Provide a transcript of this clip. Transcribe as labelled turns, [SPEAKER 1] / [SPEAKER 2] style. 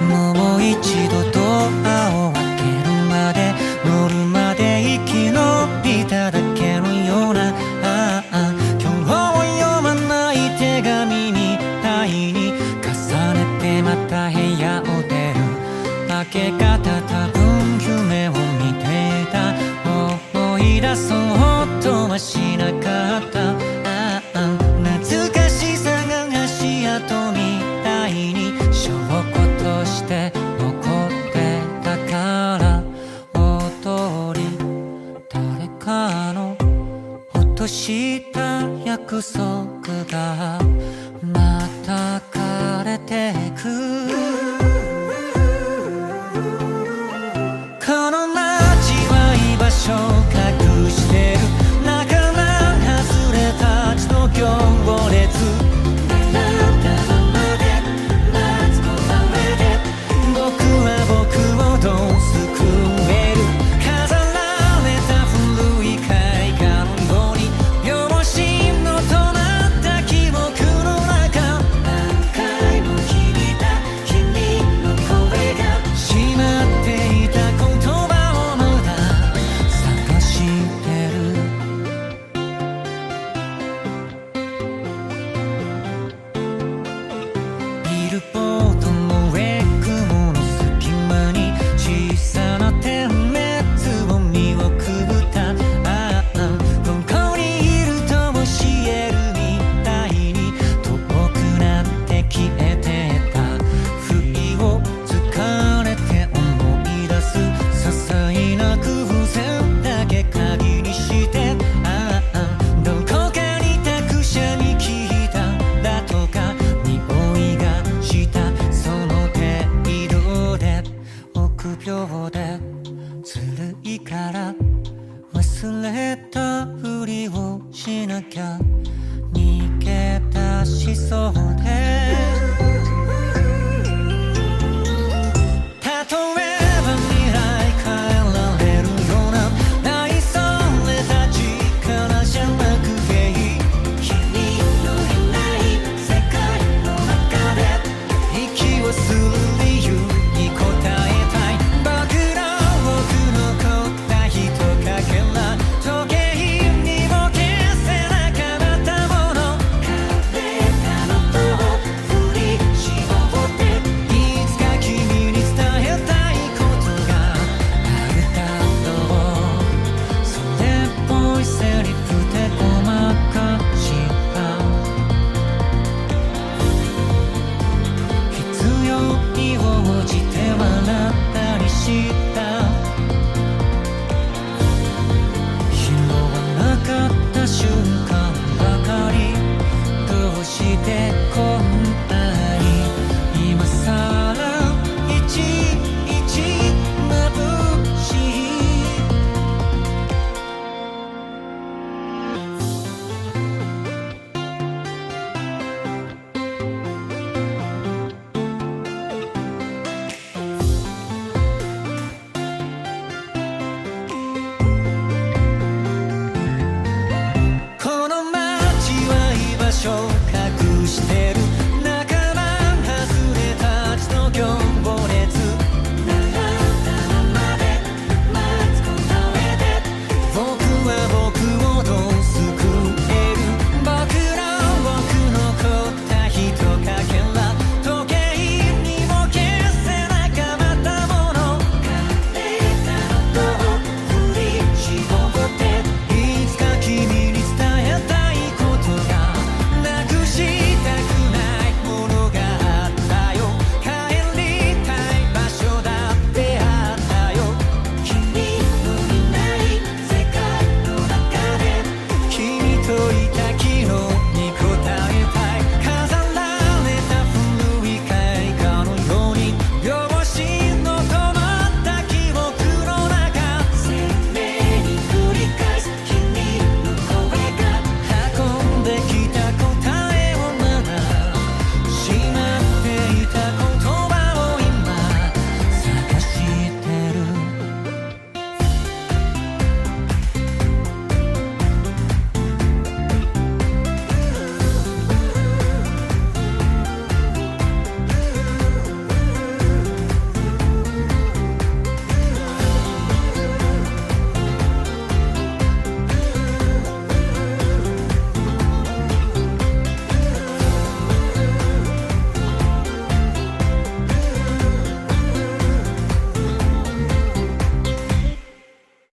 [SPEAKER 1] もう一度ドアを開けるまで乗るまで生き延びただけのような今日を読まない手紙みたいに重ねてまた部屋を出る明け方多分夢を見ていた思い出そうとはしなかった懐かしさが足跡みたいに証拠として残ってたから踊り誰かの落とした約束がまた枯れてくこの街は居場所隠してる仲間外れたちの行列並んだままで待つことまで僕は僕をどう救える飾られた古い絵画のように秒針の止まった記憶の中何回も聞いた君の声がしまっていた言葉をまだ探してるビルボードのレッグの隙間に小さな点滅を見送ったここにいると教えるみたいに遠くなって消えてた不意をつかれて思い出す些細な偶然だけ鍵にしてどこかに託者に聞いただとか匂いがしたその程度で臆病でずるいから忘れたふりをしなきゃ逃げ出しそうでたとえば未来変えられるような愛された力じゃなくていい君のいない世界の中で息をする理由に答えたい僕の残ったひとかけら時計にも消せなかったもの枯れたのを振り絞っていつか君に伝えたいことがあるだろうそれっぽいセリフでごまかした必要に応じて